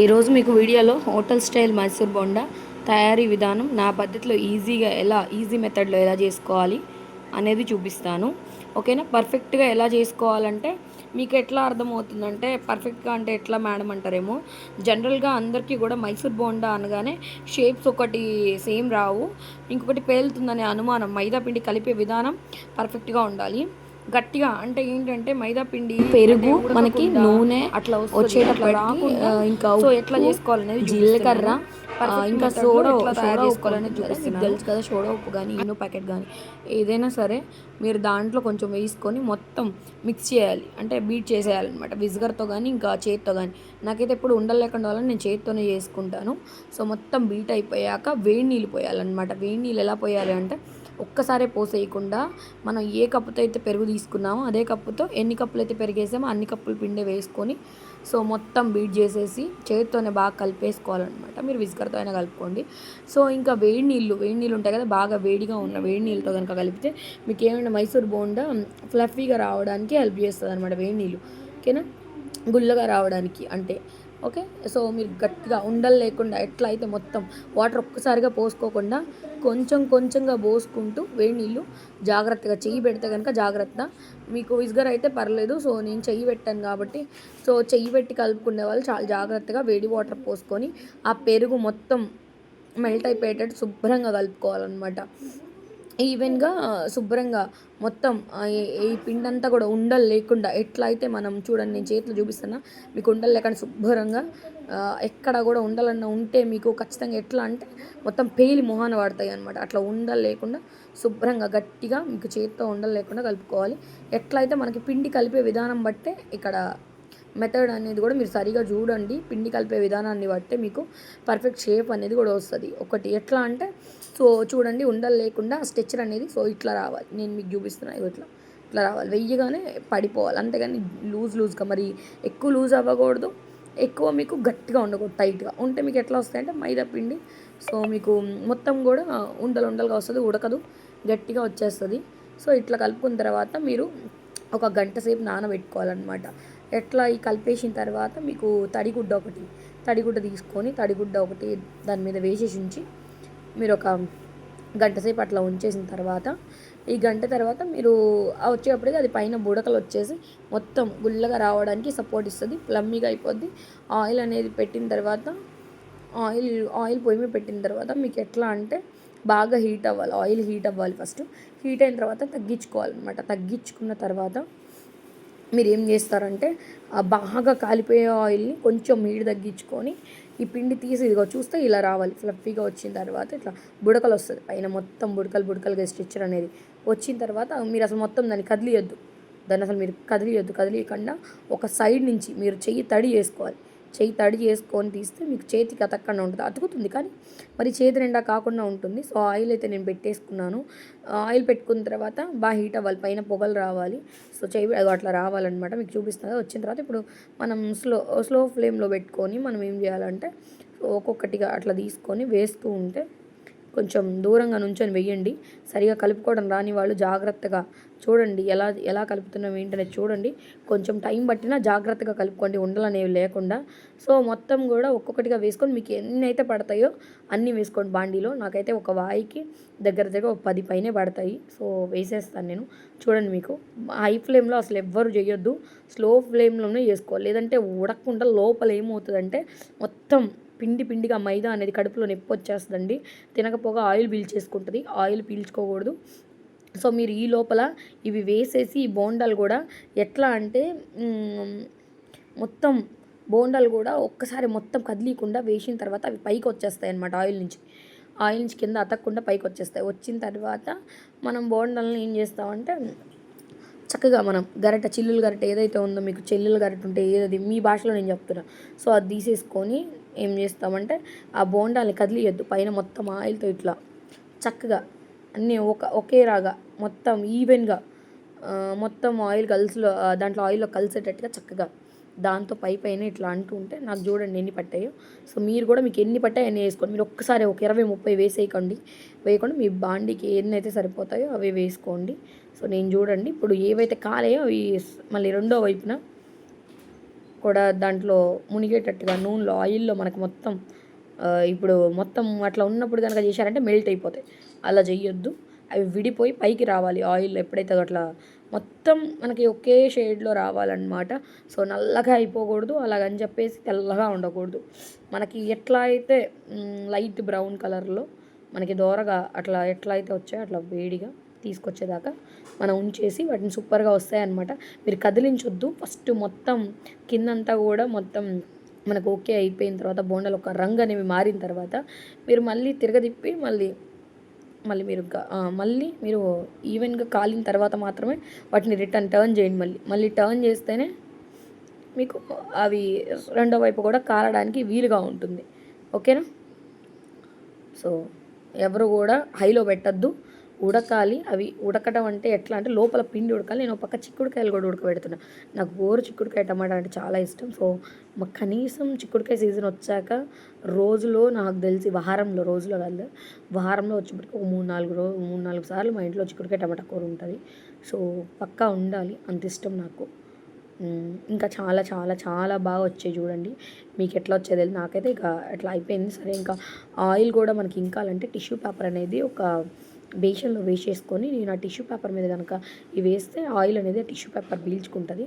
ఈరోజు మీకు వీడియోలో హోటల్ స్టైల్ మైసూర్ బోండా తయారీ విధానం నా పద్ధతిలో ఈజీ మెథడ్లో ఎలా చేసుకోవాలి అనేది చూపిస్తాను. ఓకేనా? పర్ఫెక్ట్గా ఎలా చేసుకోవాలంటే మీకు ఎట్లా అర్థమవుతుందంటే, పర్ఫెక్ట్గా అంటే ఎట్లా మేడం అంటారేమో, జనరల్గా అందరికీ కూడా మైసూర్ బోండా అనగానే షేప్స్ ఒకటి సేమ్ రావు, ఇంకొకటి పేలుతుందనే అనుమానం. మైదా పిండి కలిపే విధానం పర్ఫెక్ట్గా ఉండాలి. గట్టిగా అంటే ఏంటంటే మైదా పిండి, పెరుగు, మనకి నూనె అట్లా వచ్చేటప్పటికి ఇంకా సో ఎట్లా చేసుకోవాలనేది జీలకర్ర, ఇంకా సోడా చేసుకోవాలనేది చూపిస్తున్నాను. తెలుసు కదా, సోడా ఉప్పు కానీ ఇన్నో ప్యాకెట్ కానీ ఏదైనా సరే మీరు దాంట్లో కొంచెం వేసుకొని మొత్తం మిక్స్ చేయాలి. అంటే బీట్ చేసేయాలన్నమాట, విజిగర్తో కానీ ఇంకా చేతితో కానీ. నాకైతే ఎప్పుడు ఉండలు లేకుండా వాళ్ళని నేను చేతితోనే చేసుకుంటాను. సో మొత్తం బీట్ అయిపోయాక వేడి నీళ్ళు పోయాలన్నమాట. వేడి నీళ్ళు ఎలా పోయాలి అంటే, ఒక్కసారే పోసేయకుండా మనం ఏ కప్పుతో అయితే పెరుగు తీసుకున్నామో అదే కప్పుతో ఎన్ని కప్పులు అయితే పెరిగేసామో అన్ని కప్పులు పిండి వేసుకొని సో మొత్తం బీట్ చేసేసి చేతితోనే బాగా కలిపేసుకోవాలన్నమాట. మీరు విస్కర్తో అయినా కలుపుకోండి. సో ఇంకా వేడి నీళ్ళు ఉంటాయి కదా, బాగా వేడిగా ఉన్న వేడి నీళ్ళతో కనుక కలిపితే మీకు ఏమైనా మైసూర్ బోండా ఫ్లఫీగా రావడానికి హెల్ప్ చేస్తుంది అనమాట. వేడి నీళ్ళు, ఓకేనా, గుల్లగా రావడానికి అంటే. ఓకే, సో మీరు గట్టిగా ఉండలు లేకుండా ఎట్లా అయితే మొత్తం వాటర్ ఒక్కసారిగా పోసుకోకుండా కొంచెం కొంచెంగా పోసుకుంటూ వేడి నీళ్ళు జాగ్రత్తగా, చెయ్యి పెడితే కనుక జాగ్రత్త. మీకు విస్గర్ అయితే పర్లేదు, సో నేను చెయ్యి పెట్టాను కాబట్టి, సో చెయ్యి పెట్టి కలుపుకునే వాళ్ళు చాలా జాగ్రత్తగా వేడి వాటర్ పోసుకొని ఆ పెరుగు మొత్తం మెల్ట్ అయిపోయేటట్టు శుభ్రంగా కలుపుకోవాలన్నమాట. ఈవెన్గా శుభ్రంగా మొత్తం ఈ పిండి అంతా కూడా ఉండలు లేకుండా ఎట్లా అయితే మనం చూడండి, నేను చేతిలో చూపిస్తున్నా మీకు ఉండలు లేకుండా శుభ్రంగా, ఎక్కడ కూడా ఉండలన్నా ఉంటే మీకు ఖచ్చితంగా ఎట్లా అంటే మొత్తం పేలి మొహాన పడతాయి అనమాట. అట్లా ఉండలు లేకుండా శుభ్రంగా గట్టిగా మీకు చేతితో ఉండలు లేకుండా కలుపుకోవాలి. ఎట్లా అయితే మనకి పిండి కలిపే విధానం బట్టే ఇక్కడ మెథడ్ అనేది కూడా మీరు సరిగా చూడండి. పిండి కలిపే విధానాన్ని బట్టే మీకు పర్ఫెక్ట్ షేప్ అనేది కూడా వస్తుంది. ఒకటి ఎట్లా అంటే, సో చూడండి, ఉండలు లేకుండా స్ట్రెచ్చర్ అనేది సో ఇట్లా రావాలి. నేను మీకు చూపిస్తున్నాను, ఇట్లా రావాలి. వెయ్యగానే పడిపోవాలి, అంతేగాని లూజ్గా, మరి ఎక్కువ లూజ్ అవ్వకూడదు, ఎక్కువ మీకు గట్టిగా ఉండకూడదు. టైట్గా ఉంటే మీకు ఎట్లా వస్తాయంటే మైదా పిండి సో మీకు మొత్తం కూడా ఉండలుగా వస్తుంది, ఉడకదు, గట్టిగా వచ్చేస్తుంది. సో ఇట్లా కలుపుకున్న తర్వాత మీరు ఒక గంట సేపు నానబెట్టుకోవాలన్నమాట. ఎట్లా ఈ కలిపేసిన తర్వాత మీకు తడిగుడ్డ తీసుకొని తడిగుడ్డ ఒకటి దాని మీద వేసేసి ఉంచి మీరు ఒక గంట సేపు అట్లా ఉంచేసిన తర్వాత, ఈ గంట తర్వాత మీరు వచ్చేటప్పటికి అది పైన బుడకలు వచ్చేసి మొత్తం గుల్లగా రావడానికి సపోర్ట్ ఇస్తుంది, ప్లమ్మీగా అయిపోద్ది. ఆయిల్ అనేది పెట్టిన తర్వాత, ఆయిల్ పొయ్యి మీద పెట్టిన తర్వాత మీకు ఎట్లా అంటే బాగా హీట్ అవ్వాలి, ఆయిల్ హీట్ అవ్వాలి. ఫస్ట్ హీట్ అయిన తర్వాత తగ్గించుకోవాలన్నమాట. తగ్గించుకున్న తర్వాత మీరు ఏం చేస్తారంటే, బాగా కాలిపోయే ఆయిల్ని కొంచెం హీట్ తగ్గించుకొని ఈ పిండి తీసి ఇదిగో చూస్తే ఇలా రావాలి. ఫ్లఫీగా వచ్చిన తర్వాత ఇట్లా బుడకలు వస్తుంది, పైన మొత్తం బుడకలుగా స్ట్రెచ్చర్ అనేది వచ్చిన తర్వాత మీరు అసలు మొత్తం దాన్ని కదిలియకుండా ఒక సైడ్ నుంచి మీరు చెయ్యి తడి చేసుకొని తీస్తే మీకు చేతికి అతక్కకుండా ఉంటుంది. అతుకుతుంది కానీ మరి చేతి నిండా కాకుండా ఉంటుంది. సో ఆయిల్ అయితే నేను పెట్టేసుకున్నాను. ఆయిల్ పెట్టుకున్న తర్వాత బాగా హీట్ అవ్వాలి, పైన పొగలు రావాలి. సో చెయ్యి అట్లా రావాలన్నమాట. మీకు చూపిస్తుంది. వచ్చిన తర్వాత ఇప్పుడు మనం స్లో ఫ్లేమ్లో పెట్టుకొని మనం ఏం చేయాలంటే ఒక్కొక్కటిగా అట్లా తీసుకొని వేస్తూ ఉంటే, కొంచెం దూరంగా నుంచొని వెయ్యండి. సరిగా కలుపుకోవడం రాని వాళ్ళు జాగ్రత్తగా చూడండి, ఎలా కలుపుతున్నాం ఏంటనేది చూడండి. కొంచెం టైం పట్టినా జాగ్రత్తగా కలుపుకోండి, ఉండలు అనేవి లేకుండా. సో మొత్తం కూడా ఒక్కొక్కటిగా వేసుకొని మీకు ఎన్ని అయితే పడతాయో అన్నీ వేసుకోండి బాండీలో. నాకైతే ఒక వాయికి దగ్గర ఒక 10 పైనే పడతాయి. సో వేసేస్తాను నేను. చూడండి, మీకు హై ఫ్లేమ్లో అసలు ఎవ్వరు చేయొద్దు, స్లో ఫ్లేమ్లోనే చేసుకోవాలి. లేదంటే ఉడకకుండా లోపల ఏమవుతుందంటే మొత్తం పిండిగా మైదా అనేది కడుపులో నొప్పి వచ్చేస్తుందండి. తినకపోగా ఆయిల్ పీల్చేసుకుంటుంది, ఆయిల్ పీల్చుకోకూడదు. సో మీరు ఈ లోపల ఇవి వేసేసి ఈ బోండాలు కూడా ఎట్లా అంటే మొత్తం బోండాలు కూడా ఒక్కసారి మొత్తం కదిలీకుండా వేసిన తర్వాత అవి పైకి వచ్చేస్తాయి అన్నమాట. ఆయిల్ నుంచి కింద అతకకుండా పైకి వచ్చేస్తాయి. వచ్చిన తర్వాత మనం బోండాలను ఏం చేస్తామంటే చక్కగా మనం చిల్లులు గరిట ఏదైతే ఉందో, మీకు చెల్లుల గరిట ఉంటే ఏదది మీ భాషలో నేను చెప్తున్నా, సో అది తీసేసుకొని ఏం చేస్తామంటే ఆ బోండాల్ని కదిలియద్దు, పైన మొత్తం ఆయిల్తో ఇట్లా చక్కగా అన్నీ ఒకేలాగా మొత్తం ఈవెన్గా మొత్తం ఆయిల్ దాంట్లో ఆయిల్లో కలిసేటట్టుగా చక్కగా దాంతో పైన ఇట్లా అంటూ ఉంటే, నాకు చూడండి ఎన్ని పట్టాయో. సో మీరు కూడా మీకు ఎన్ని పట్టాయో అన్నీ వేసుకోండి. మీరు ఒక్కసారి ఒక 20-30 వేయకుండా మీ బాండీకి ఎన్ని అయితే సరిపోతాయో అవి వేసుకోండి. సో నేను చూడండి ఇప్పుడు ఏవైతే కాలేయో అవి మళ్ళీ రెండో వైపున కూడా దాంట్లో మునిగేటట్టుగా నూనెలో ఆయిల్లో మనకు మొత్తం ఇప్పుడు మొత్తం అట్లా ఉన్నప్పుడు కనుక చేశారంటే మెల్ట్ అయిపోతాయి. అలా చేయొద్దు. అవి విడిపోయి పైకి రావాలి ఆయిల్లో ఎప్పుడైతే అట్లా మొత్తం మనకి ఒకే షేడ్లో రావాలన్నమాట. సో నల్లగా అయిపోకూడదు, అలాగని చెప్పేసి తెల్లగా ఉండకూడదు. మనకి ఎట్లా అయితే లైట్ బ్రౌన్ కలర్లో మనకి దోరగా అట్లా ఎట్లా అయితే వచ్చాయో అట్లా వేడిగా తీసుకొచ్చేదాకా మనం ఉంచేసి వాటిని సూపర్గా వస్తాయన్నమాట. మీరు కదిలించొద్దు. ఫస్ట్ మొత్తం కిందంతా కూడా మొత్తం మనకు ఓకే అయిపోయిన తర్వాత బోండాలు ఒక రంగు అనేవి మారిన తర్వాత మీరు మళ్ళీ తిరగదిప్పి మళ్ళీ మీరు ఈవెన్గా కాలిన తర్వాత మాత్రమే వాటిని టర్న్ చేయండి. మళ్ళీ టర్న్ చేస్తేనే మీకు అవి రెండో వైపు కూడా కాలడానికి వీలుగా ఉంటుంది. ఓకేనా? సో ఎవరు కూడా హైలో పెట్టద్దు. ఉడకాలి. అవి ఉడకడం అంటే ఎట్లా అంటే లోపల పిండి ఉడకాలి. నేను ఒక పక్క చిక్కుడుకాయలు కూడా ఉడకబెడుతున్నా. నాకు చిక్కుడుకాయ టమాటా అంటే చాలా ఇష్టం. సో మాకు కనీసం చిక్కుడుకాయ సీజన్ వచ్చాక రోజులో నాకు తెలిసి రోజులో కాదు, వారంలో వచ్చేప్పటికి ఒక 3-4 సార్లు మా ఇంట్లో చిక్కుడుకాయ టమాటా కూర ఉంటుంది. సో పక్కా ఉండాలి, అంత ఇష్టం నాకు. ఇంకా చాలా చాలా చాలా బాగా వచ్చాయి చూడండి. మీకు ఎట్లా వచ్చేది నాకైతే ఇక ఎట్లా అయిపోయింది. సరే, ఇంకా ఆయిల్ కూడా మనకి ఇంకాలంటే టిష్యూ పేపర్ అనేది ఒక బేషన్లో వేసేసుకొని నేను ఆ టిష్యూ పేపర్ మీద కనుక ఇవి వేస్తే ఆయిల్ అనేది టిష్యూ పేపర్ పీల్చుకుంటుంది.